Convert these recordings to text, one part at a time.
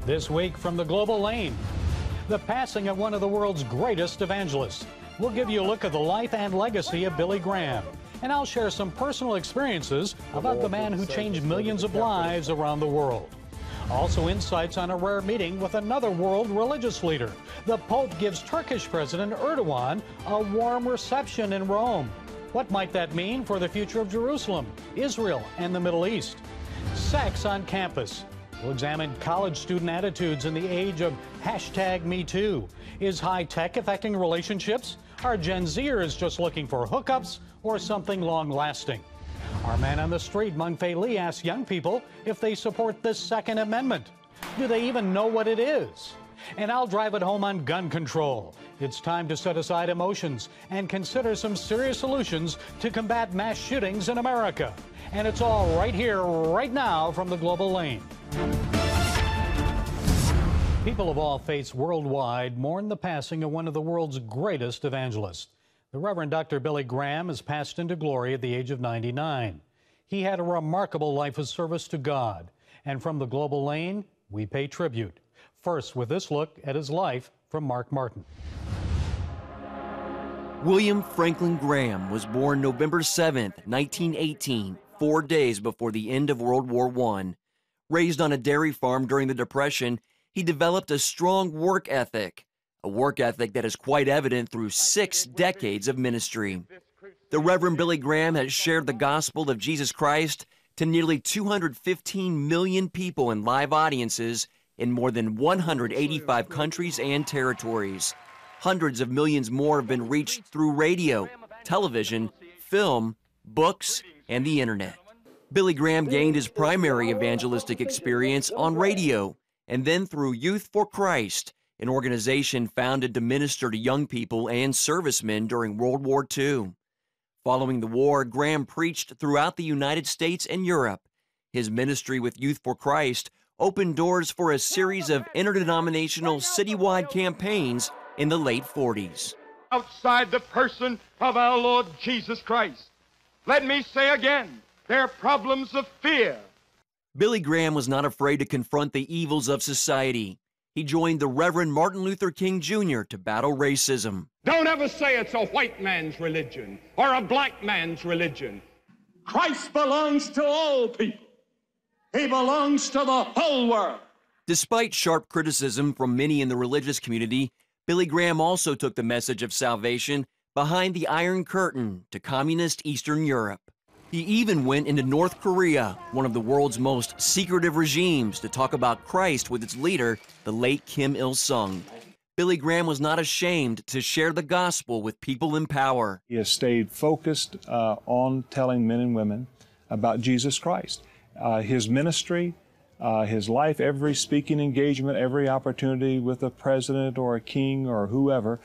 This week from the Global Lane, the passing of one of the world's greatest evangelists. We'll give you a look at the life and legacy of Billy Graham. And I'll share some personal experiences about the man who changed millions of lives around the world. Also insights on a rare meeting with another world religious leader. The Pope gives Turkish President Erdogan a warm reception in Rome. What might that mean for the future of Jerusalem, Israel, and the Middle East? Sex on campus. We'll examine college student attitudes in the age of #MeToo. Is high tech affecting relationships? Are Gen Zers just looking for hookups or something long-lasting? Our man on the street, Mung Fei Lee, asks young people if they support the Second Amendment. Do they even know what it is? And I'll drive it home on gun control. It's time to set aside emotions and consider some serious solutions to combat mass shootings in America. And it's all right here, right now, from the Global Lane. People of all faiths worldwide mourn the passing of one of the world's greatest evangelists. The Reverend Dr. Billy Graham has passed into glory at the age of 99. He had a remarkable life of service to God. And from the Global Lane, we pay tribute. First, with this look at his life from Mark Martin. William Franklin Graham was born November 7, 1918, 4 days before the end of World War I. Raised on a dairy farm during the Depression, he developed a strong work ethic, a work ethic that is quite evident through 6 decades of ministry. The Reverend Billy Graham has shared the gospel of Jesus Christ to nearly 215 million people in live audiences in more than 185 countries and territories. Hundreds of millions more have been reached through radio, television, film, books, and the internet. Billy Graham gained his primary evangelistic experience on radio and then through Youth for Christ, an organization founded to minister to young people and servicemen during World War II. Following the war, Graham preached throughout the United States and Europe. His ministry with Youth for Christ opened doors for a series of interdenominational citywide campaigns in the late 40s. Outside the person of our Lord Jesus Christ, let me say again, there are problems of fear. Billy Graham was not afraid to confront the evils of society. He joined the Reverend Martin Luther King Jr. to battle racism. Don't ever say it's a white man's religion or a black man's religion. Christ belongs to all people. He belongs to the whole world. Despite sharp criticism from many in the religious community, Billy Graham also took the message of salvation behind the Iron Curtain to communist Eastern Europe. He even went into North Korea, one of the world's most secretive regimes, to talk about Christ with its leader, the late Kim Il-sung. Billy Graham was not ashamed to share the gospel with people in power. He has stayed focused on telling men and women about Jesus Christ. His ministry, his life, every speaking engagement, every opportunity with a president or a king or whoever,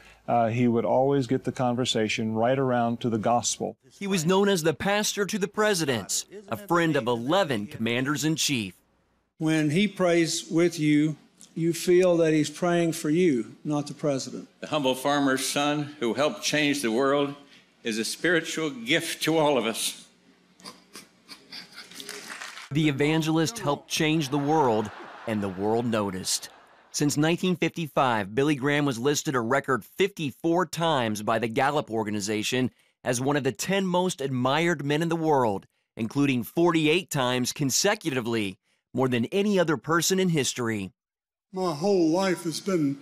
he would always get the conversation right around to the gospel. He was known as the pastor to the presidents, a friend of 11 commanders-in-chief. When he prays with you, you feel that he's praying for you, not the president. The humble farmer's son who helped change the world is a spiritual gift to all of us. The evangelist helped change the world, and the world noticed. Since 1955, Billy Graham was listed a record 54 times by the Gallup organization as one of the 10 most admired men in the world, including 48 times consecutively, more than any other person in history. My whole life has been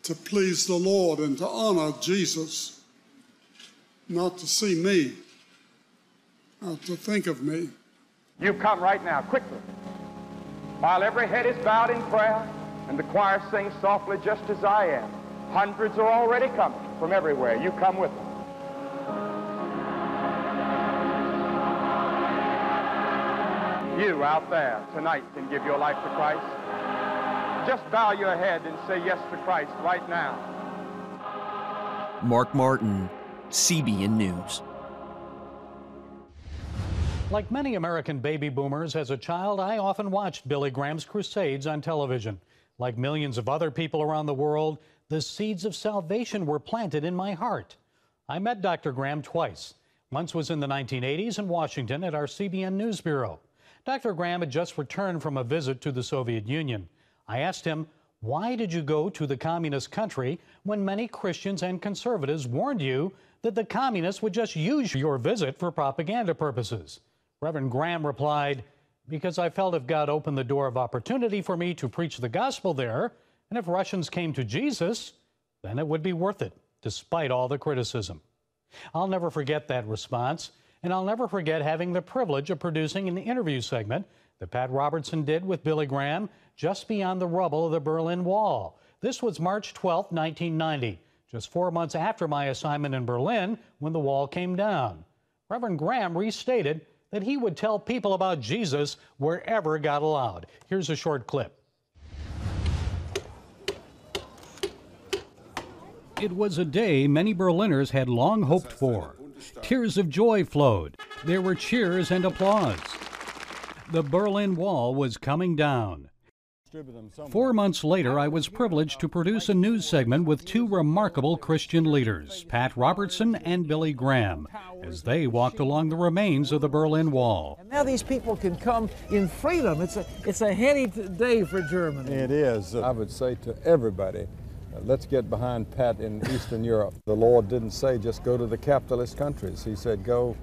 to please the Lord and to honor Jesus, not to see me, not to think of me. You come right now, quickly. While every head is bowed in prayer and the choir sings softly just as I am, hundreds are already coming from everywhere. You come with them. You out there tonight can give your life to Christ. Just bow your head and say yes to Christ right now. Mark Martin, CBN News. Like many American baby boomers, as a child, I often watched Billy Graham's crusades on television. Like millions of other people around the world, the seeds of salvation were planted in my heart. I met Dr. Graham twice. Once was in the 1980s in Washington at our CBN News Bureau. Dr. Graham had just returned from a visit to the Soviet Union. I asked him, why did you go to the communist country when many Christians and conservatives warned you that the communists would just use your visit for propaganda purposes? Reverend Graham replied, because I felt if God opened the door of opportunity for me to preach the gospel there, and if Russians came to Jesus, then it would be worth it, despite all the criticism. I'll never forget that response, and I'll never forget having the privilege of producing an interview segment that Pat Robertson did with Billy Graham just beyond the rubble of the Berlin Wall. This was March 12, 1990, just 4 months after my assignment in Berlin when the wall came down. Reverend Graham restated that he would tell people about Jesus wherever God allowed. Here's a short clip. It was a day many Berliners had long hoped for. Tears of joy flowed. There were cheers and applause. The Berlin Wall was coming down. 4 months later, I was privileged to produce a news segment with two remarkable Christian leaders, Pat Robertson and Billy Graham, as they walked along the remains of the Berlin Wall. And now these people can come in freedom. It's a heady day for Germany. It is. I would say to everybody, let's get behind Pat in Eastern Europe. The Lord didn't say just go to the capitalist countries. He said go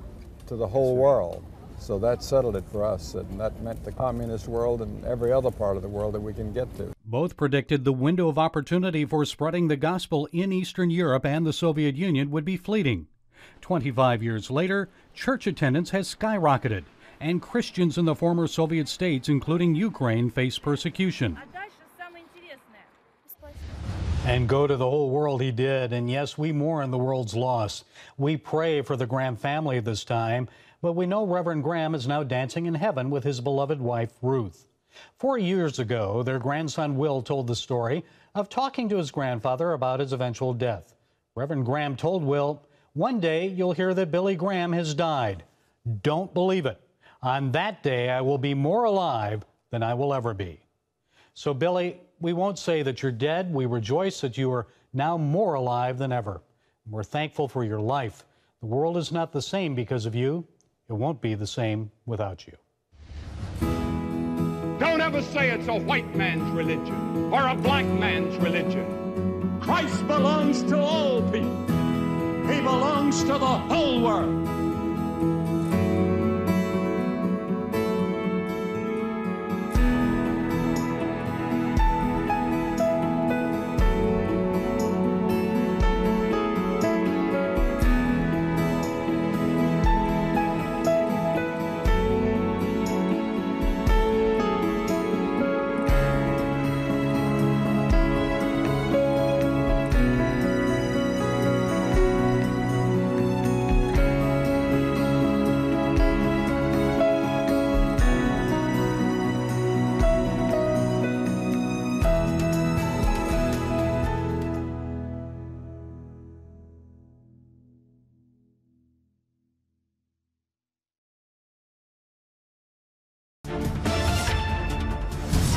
to the whole world. So that settled it for us, and that meant the communist world and every other part of the world that we can get to. Both predicted the window of opportunity for spreading the gospel in Eastern Europe and the Soviet Union would be fleeting. 25 years later, church attendance has skyrocketed, and Christians in the former Soviet states, including Ukraine, face persecution. And go to the whole world he did, and yes, we mourn the world's loss. We pray for the Graham family at this time, but we know Reverend Graham is now dancing in heaven with his beloved wife, Ruth. 4 years ago, their grandson, Will, told the story of talking to his grandfather about his eventual death. Reverend Graham told Will, one day you'll hear that Billy Graham has died. Don't believe it. On that day, I will be more alive than I will ever be. So, Billy, we won't say that you're dead. We rejoice that you are now more alive than ever. We're thankful for your life. The world is not the same because of you. It won't be the same without you. Don't ever say it's a white man's religion or a black man's religion. Christ belongs to all people. He belongs to the whole world.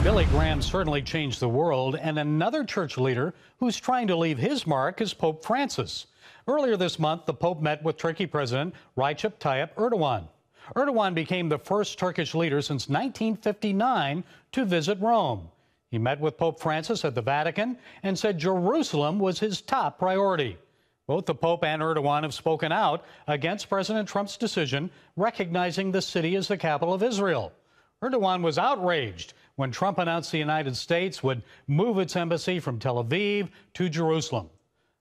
Billy Graham certainly changed the world, and another church leader who's trying to leave his mark is Pope Francis. Earlier this month, the Pope met with Turkey President Recep Tayyip Erdogan. Erdogan became the first Turkish leader since 1959 to visit Rome. He met with Pope Francis at the Vatican and said Jerusalem was his top priority. Both the Pope and Erdogan have spoken out against President Trump's decision recognizing the city as the capital of Israel. Erdogan was outraged when Trump announced the United States would move its embassy from Tel Aviv to Jerusalem.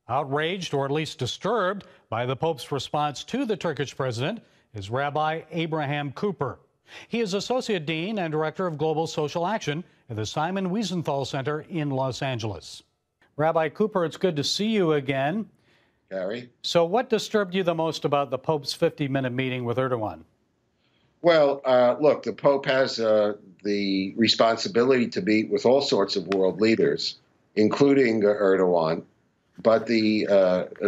Outraged, or at least disturbed, by the Pope's response to the Turkish president is Rabbi Abraham Cooper. He is Associate Dean and Director of Global Social Action at the Simon Wiesenthal Center in Los Angeles. Rabbi Cooper, it's good to see you again. Gary. So what disturbed you the most about the Pope's 50-minute meeting with Erdogan? Well, look, the Pope has the responsibility to meet with all sorts of world leaders, including Erdogan. But the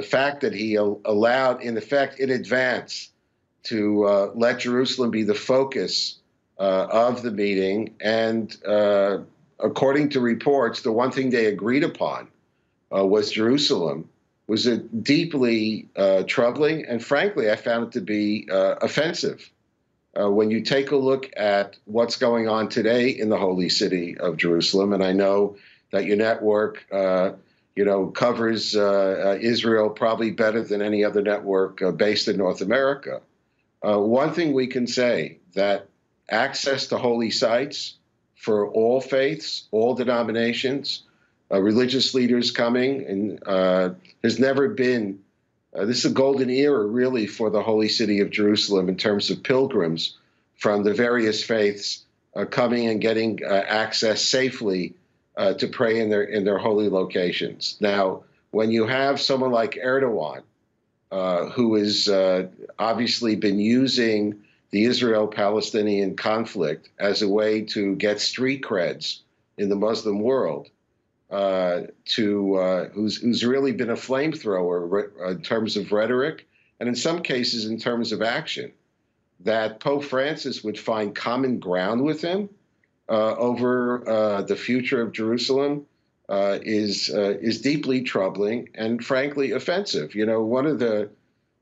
fact that he allowed, in effect, in advance, to let Jerusalem be the focus of the meeting, and according to reports, the one thing they agreed upon was Jerusalem, was deeply troubling, and frankly, I found it to be offensive. When you take a look at what's going on today in the holy city of Jerusalem, and I know that your network, covers Israel probably better than any other network based in North America. One thing we can say, that access to holy sites for all faiths, all denominations, religious leaders coming, and there's never been, this is a golden era really for the holy city of Jerusalem in terms of pilgrims from the various faiths coming and getting access safely to pray in their holy locations. Now, when you have someone like Erdogan, who has obviously been using the Israel-Palestinian conflict as a way to get street creds in the Muslim world, who's really been a flamethrower in terms of rhetoric and in some cases in terms of action, that Pope Francis would find common ground with him over the future of Jerusalem is deeply troubling and frankly offensive. You know, one of the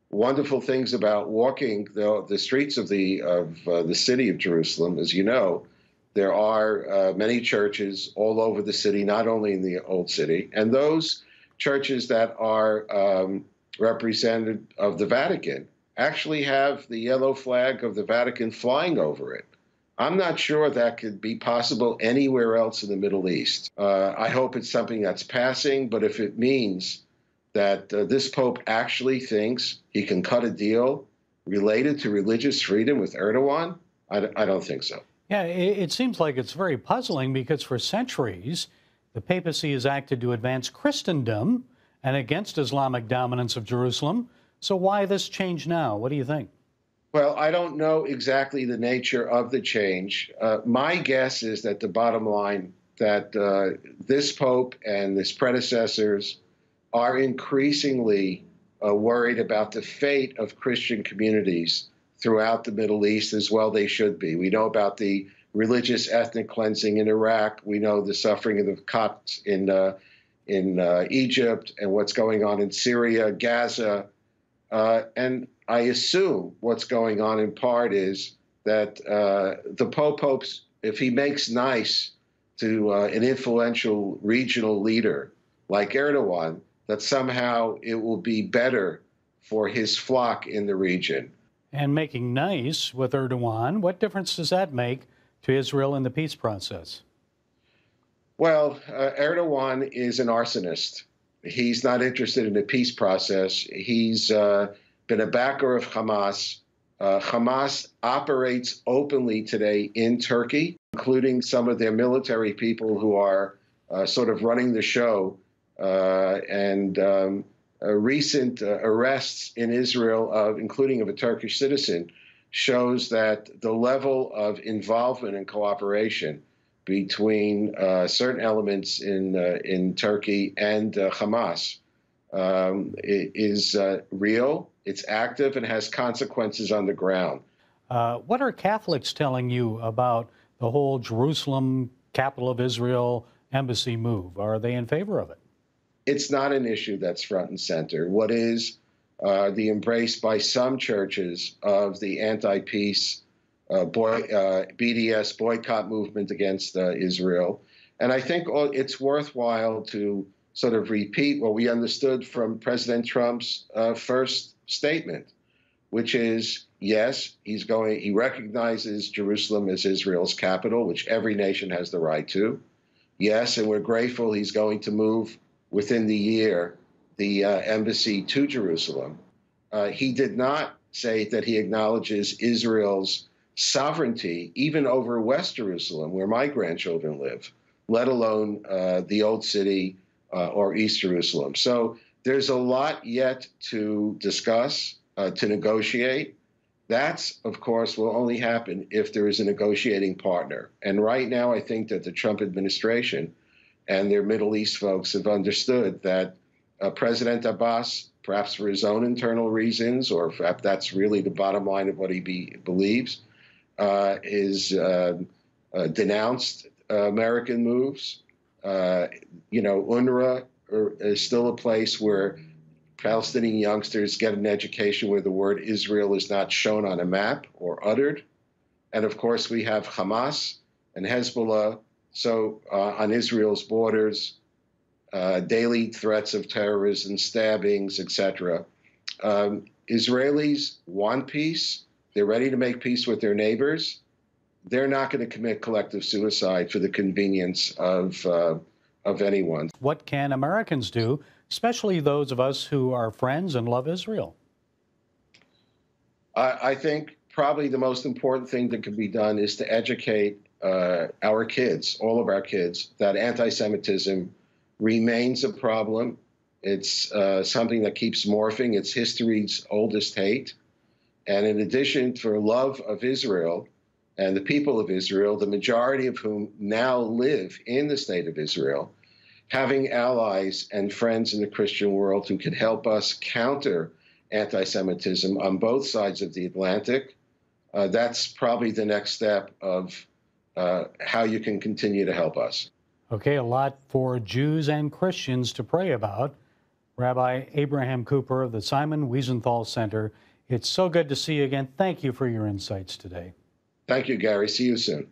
wonderful things about walking the streets of the city of Jerusalem, as you know, there are many churches all over the city, not only in the Old City, and those churches that are representative of the Vatican actually have the yellow flag of the Vatican flying over it. I'm not sure that could be possible anywhere else in the Middle East. I hope it's something that's passing, but if it means that this Pope actually thinks he can cut a deal related to religious freedom with Erdogan, I don't think so. Yeah, it seems like it's very puzzling because for centuries, the papacy has acted to advance Christendom and against Islamic dominance of Jerusalem. So why this change now? What do you think? Well, I don't know exactly the nature of the change. My guess is that the bottom line, that this Pope and his predecessors are increasingly worried about the fate of Christian communities throughout the Middle East, as well they should be. We know about the religious ethnic cleansing in Iraq. We know the suffering of the Copts in Egypt and what's going on in Syria, Gaza. And I assume what's going on in part is that the Pope's, if he makes nice to an influential regional leader like Erdogan, that somehow it will be better for his flock in the region. And making nice with Erdogan, what difference does that make to Israel in the peace process? Well, Erdogan is an arsonist. He's not interested in the peace process. He's been a backer of Hamas. Hamas operates openly today in Turkey, including some of their military people who are sort of running the show. Recent arrests in Israel, including of a Turkish citizen, shows that the level of involvement and cooperation between certain elements in Turkey and Hamas is real, it's active, and has consequences on the ground. What are Catholics telling you about the whole Jerusalem, capital of Israel, embassy move? Are they in favor of it? It's not an issue that's front and center. What is the embrace by some churches of the anti-peace BDS boycott movement against Israel. And I think it's worthwhile to sort of repeat what we understood from President Trump's first statement, which is, yes, he recognizes Jerusalem as Israel's capital, which every nation has the right to. Yes, and we're grateful he's going to move within the year the embassy to Jerusalem. He did not say that he acknowledges Israel's sovereignty, even over West Jerusalem, where my grandchildren live, let alone the Old City or East Jerusalem. So there's a lot yet to discuss, to negotiate. That's, of course, will only happen if there is a negotiating partner. And right now, I think that the Trump administration and their Middle East folks have understood that President Abbas, perhaps for his own internal reasons, or if that's really the bottom line of what he believes, is denounced American moves. UNRWA is still a place where Palestinian youngsters get an education where the word Israel is not shown on a map or uttered. And of course, we have Hamas and Hezbollah. So on Israel's borders, daily threats of terrorism, stabbings, etc. Israelis want peace. They're ready to make peace with their neighbors. They're not going to commit collective suicide for the convenience of anyone. What can Americans do, especially those of us who are friends and love Israel? I think probably the most important thing that can be done is to educate our kids, all of our kids, that anti-Semitism remains a problem. It's something that keeps morphing. It's history's oldest hate. And in addition, for love of Israel and the people of Israel, the majority of whom now live in the state of Israel, having allies and friends in the Christian world who can help us counter anti-Semitism on both sides of the Atlantic, that's probably the next step of how you can continue to help us. Okay, a lot for Jews and Christians to pray about. Rabbi Abraham Cooper of the Simon Wiesenthal Center, it's so good to see you again. Thank you for your insights today. Thank you, Gary. See you soon.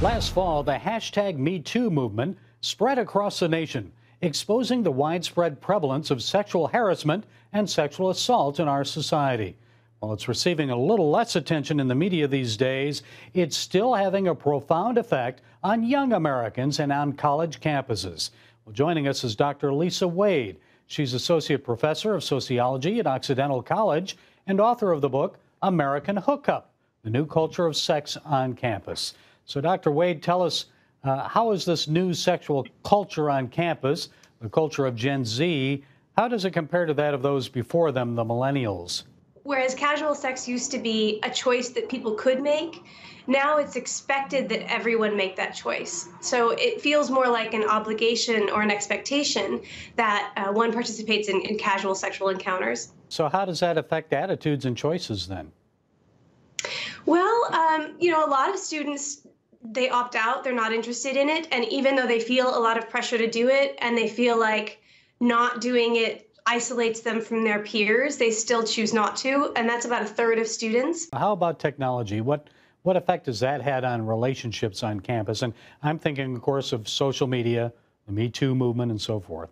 Last fall, the hashtag #MeToo movement spread across the nation, exposing the widespread prevalence of sexual harassment and sexual assault in our society. While it's receiving a little less attention in the media these days, it's still having a profound effect on young Americans and on college campuses. Well, joining us is Dr. Lisa Wade. She's Associate Professor of Sociology at Occidental College and author of the book, American Hookup, The New Culture of Sex on Campus. So, Dr. Wade, tell us, how is this new sexual culture on campus, the culture of Gen Z, how does it compare to that of those before them, the millennials? Whereas casual sex used to be a choice that people could make, now it's expected that everyone make that choice. So it feels more like an obligation or an expectation that one participates in casual sexual encounters. So how does that affect attitudes and choices then? Well, a lot of students, they opt out, they're not interested in it. And even though they feel a lot of pressure to do it and they feel like not doing it isolates them from their peers, they still choose not to, and that's about a third of students. How about technology? What effect has that had on relationships on campus? And I'm thinking, of course, of social media, the Me Too movement, and so forth.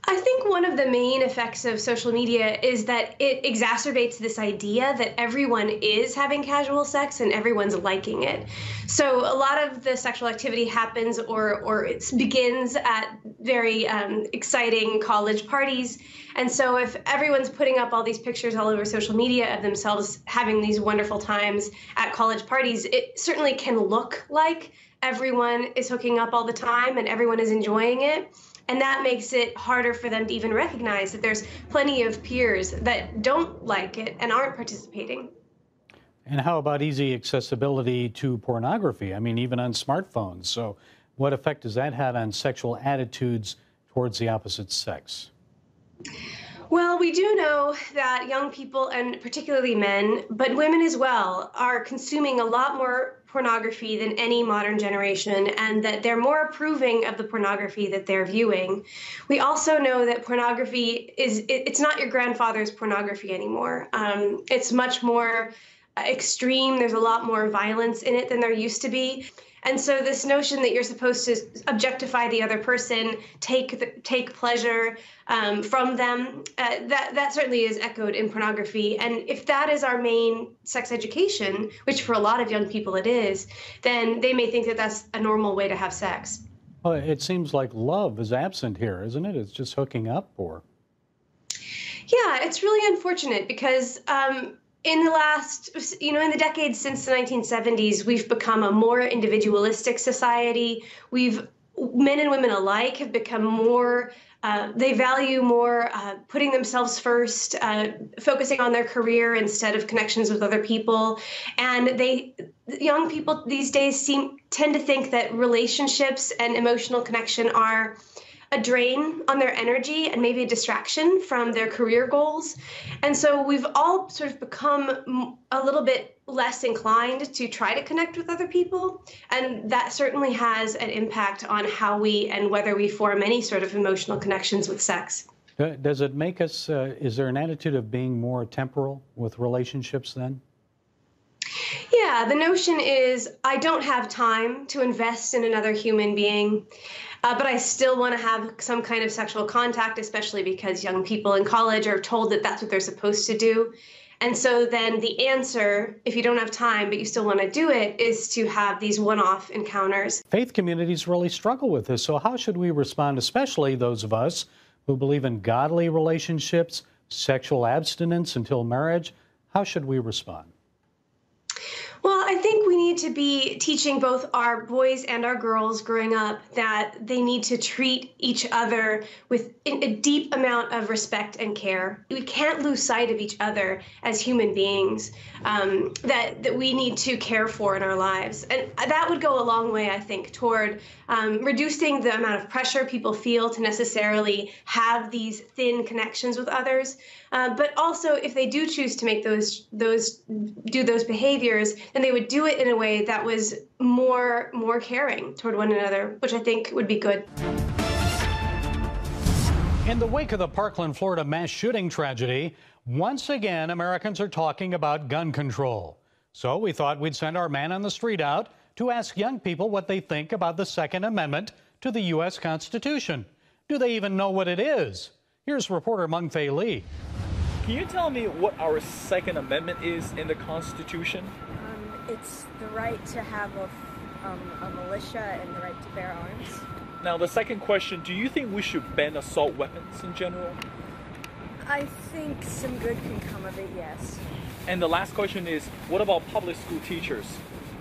I think one of the main effects of social media is that it exacerbates this idea that everyone is having casual sex and everyone's liking it. So a lot of the sexual activity happens or it begins at very exciting college parties. And so if everyone's putting up all these pictures all over social media of themselves having these wonderful times at college parties, it certainly can look like everyone is hooking up all the time and everyone is enjoying it. And that makes it harder for them to even recognize that there's plenty of peers that don't like it and aren't participating. And how about easy accessibility to pornography? I mean, even on smartphones. So what effect does that have on sexual attitudes towards the opposite sex? Well, we do know that young people, and particularly men, but women as well, are consuming a lot more pornography than any modern generation, and that they're more approving of the pornography that they're viewing. We also know that pornography it's not your grandfather's pornography anymore. It's much more extreme. There's a lot more violence in it than there used to be. And so this notion that you're supposed to objectify the other person, take pleasure from them, that certainly is echoed in pornography. And if that is our main sex education, which for a lot of young people it is, then they may think that that's a normal way to have sex. Well, it seems like love is absent here, isn't it? It's just hooking up, or? Yeah, it's really unfortunate because in the decades since the 1970s, we've become a more individualistic society. Men and women alike have become more, they value more putting themselves first, focusing on their career instead of connections with other people. And young people these days tend to think that relationships and emotional connection are a drain on their energy and maybe a distraction from their career goals. And so we've all sort of become a little bit less inclined to try to connect with other people. And that certainly has an impact on how we and whether we form any sort of emotional connections with sex. Does it make us, is there an attitude of being more temporal with relationships then? Yeah, the notion is I don't have time to invest in another human being, but I still want to have some kind of sexual contact, especially because young people in college are told that that's what they're supposed to do. And so then the answer, if you don't have time but you still want to do it, is to have these one-off encounters. Faith communities really struggle with this, so how should we respond, especially those of us who believe in godly relationships, sexual abstinence until marriage? How should we respond? Well, I think we need to be teaching both our boys and our girls growing up that they need to treat each other with a deep amount of respect and care. We can't lose sight of each other as human beings that we need to care for in our lives. And that would go a long way, I think, toward reducing the amount of pressure people feel to necessarily have these thin connections with others. But also, if they do choose to make those behaviors, then they would do it in a way that was more caring toward one another, which I think would be good. In the wake of the Parkland, Florida mass shooting tragedy, once again, Americans are talking about gun control. So we thought we'd send our man on the street out to ask young people what they think about the Second Amendment to the U.S. Constitution. Do they even know what it is? Here's reporter Mung Fei Lee. Can you tell me what our Second Amendment is in the Constitution? It's the right to have a militia and the right to bear arms. Now, the second question, do you think we should ban assault weapons in general? I think some good can come of it, yes. And the last question is, what about public school teachers?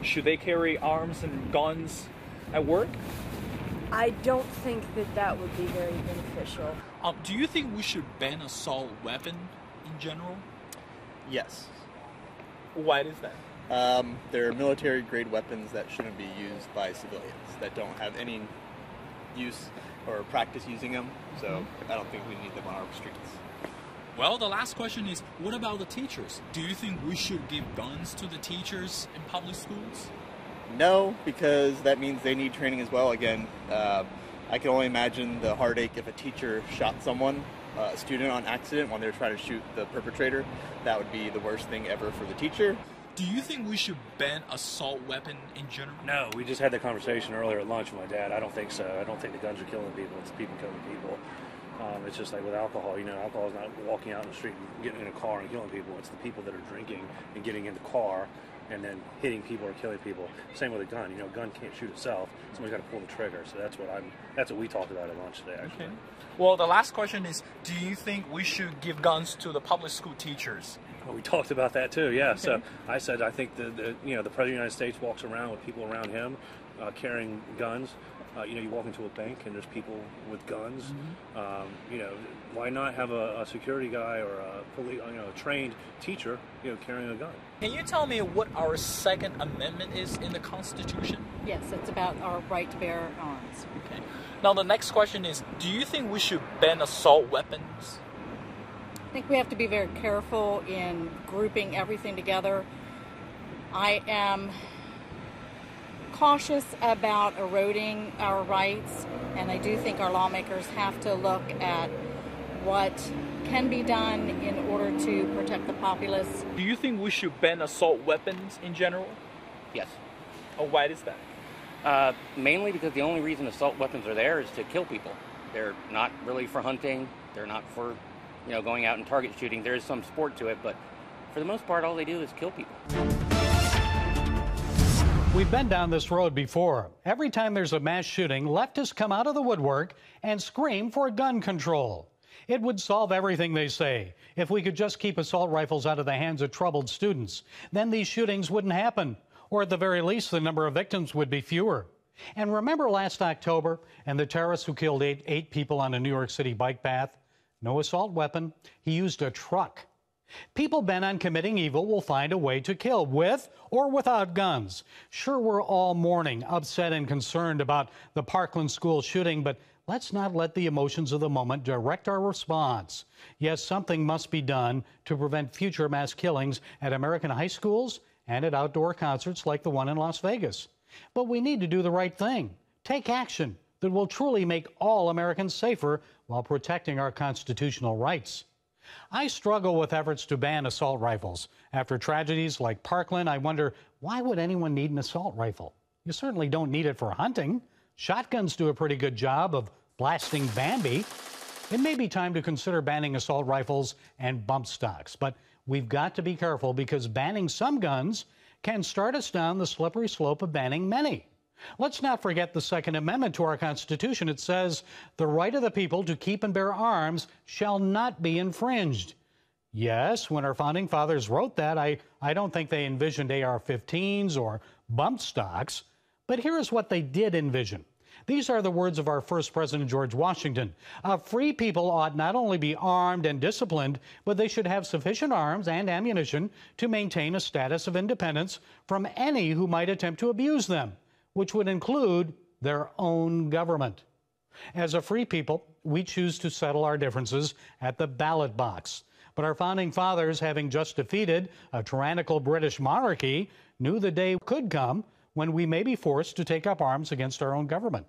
Should they carry arms and guns at work? I don't think that would be very beneficial. Do you think we should ban assault weapon in general? Yes. Why is that? They're military-grade weapons that shouldn't be used by civilians that don't have any use or practice using them, so I don't think we need them on our streets. Well, the last question is, what about the teachers? Do you think we should give guns to the teachers in public schools? No, because that means they need training as well. Again, I can only imagine the heartache if a teacher shot someone, a student on accident when they're trying to shoot the perpetrator. That would be the worst thing ever for the teacher. Do you think we should ban assault weapon in general? No, we just had the conversation earlier at lunch with my dad. I don't think so. I don't think the guns are killing people. It's people killing people. It's just like with alcohol. You know, alcohol is not walking out in the street and getting in a car and killing people. It's the people that are drinking and getting in the car and then hitting people or killing people. Same with a gun. You know, a gun can't shoot itself. Somebody's got to pull the trigger. So that's what we talked about at lunch today, actually. Okay. Well, the last question is, do you think we should give guns to the public school teachers? Well, we talked about that too, yeah. Okay. So I said I think the President of the United States walks around with people around him carrying guns. You walk into a bank and there's people with guns. Why not have a security guy or a trained teacher, carrying a gun? Can you tell me what our Second Amendment is in the Constitution? Yes, it's about our right to bear arms. Okay. Now the next question is, do you think we should ban assault weapons? I think we have to be very careful in grouping everything together. I am cautious about eroding our rights, and I do think our lawmakers have to look at what can be done in order to protect the populace. Do you think we should ban assault weapons in general? Yes. Oh, why is that? Mainly because the only reason assault weapons are there is to kill people. They're not really for hunting. They're not for going out and target shooting. There is some sport to it, but for the most part, all they do is kill people. We've been down this road before. Every time there's a mass shooting, leftists come out of the woodwork and scream for gun control. It would solve everything, they say, if we could just keep assault rifles out of the hands of troubled students. Then these shootings wouldn't happen, or at the very least, the number of victims would be fewer. And remember last October and the terrorist who killed eight people on a New York City bike path? No assault weapon. He used a truck. People bent on committing evil will find a way to kill, with or without guns. Sure, we're all mourning, upset and concerned about the Parkland school shooting, but let's not let the emotions of the moment direct our response. Yes, something must be done to prevent future mass killings at American high schools and at outdoor concerts like the one in Las Vegas. But we need to do the right thing. Take action. that will truly make all Americans safer while protecting our constitutional rights. I struggle with efforts to ban assault rifles. After tragedies like Parkland, I wonder, why would anyone need an assault rifle? You certainly don't need it for hunting. Shotguns do a pretty good job of blasting Bambi. It may be time to consider banning assault rifles and bump stocks, but we've got to be careful because banning some guns can start us down the slippery slope of banning many. Let's not forget the Second Amendment to our Constitution. It says, the right of the people to keep and bear arms shall not be infringed. Yes, when our founding fathers wrote that, I don't think they envisioned AR-15s or bump stocks, but here's what they did envision. These are the words of our first president, George Washington. A free people ought not only be armed and disciplined, but they should have sufficient arms and ammunition to maintain a status of independence from any who might attempt to abuse them, which would include their own government. As a free people, we choose to settle our differences at the ballot box. But our founding fathers, having just defeated a tyrannical British monarchy, knew the day could come when we may be forced to take up arms against our own government.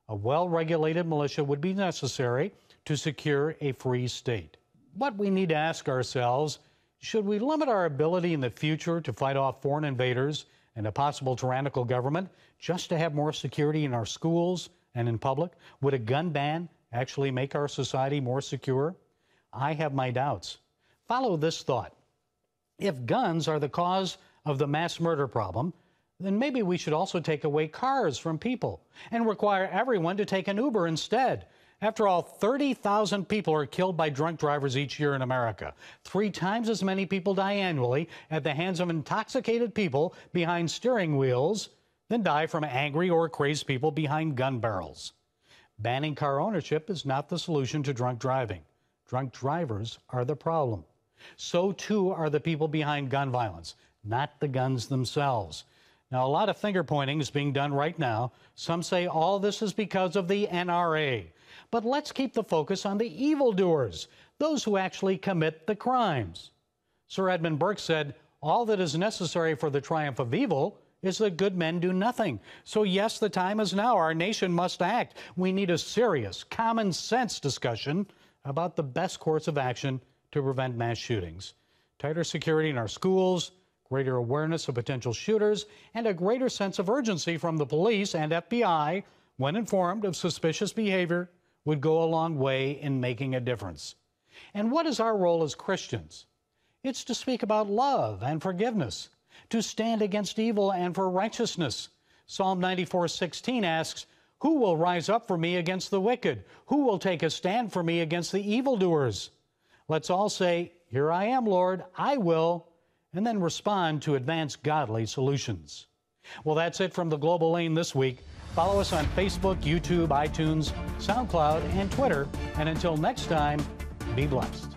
A well-regulated militia would be necessary to secure a free state. What we need to ask ourselves, should we limit our ability in the future to fight off foreign invaders and a possible tyrannical government just to have more security in our schools and in public? Would a gun ban actually make our society more secure? I have my doubts. Follow this thought. If guns are the cause of the mass murder problem, then maybe we should also take away cars from people and require everyone to take an Uber instead. After all, 30,000 people are killed by drunk drivers each year in America. 3 times as many people die annually at the hands of intoxicated people behind steering wheels than die from angry or crazed people behind gun barrels. Banning car ownership is not the solution to drunk driving. Drunk drivers are the problem. So too are the people behind gun violence, not the guns themselves. Now, a lot of finger pointing is being done right now. Some say all this is because of the NRA. But let's keep the focus on the evildoers, those who actually commit the crimes. Sir Edmund Burke said, all that is necessary for the triumph of evil is that good men do nothing. So yes, the time is now. Our nation must act. We need a serious, common sense discussion about the best course of action to prevent mass shootings. Tighter security in our schools, greater awareness of potential shooters, and a greater sense of urgency from the police and FBI when informed of suspicious behavior would go a long way in making a difference. And what is our role as Christians? It's to speak about love and forgiveness, to stand against evil and for righteousness. Psalm 94:16 asks, who will rise up for me against the wicked? Who will take a stand for me against the evildoers? Let's all say, here I am, Lord, I will, and then respond to advance godly solutions. Well, that's it from the Global Lane this week. Follow us on Facebook, YouTube, iTunes, SoundCloud, and Twitter. And until next time, be blessed.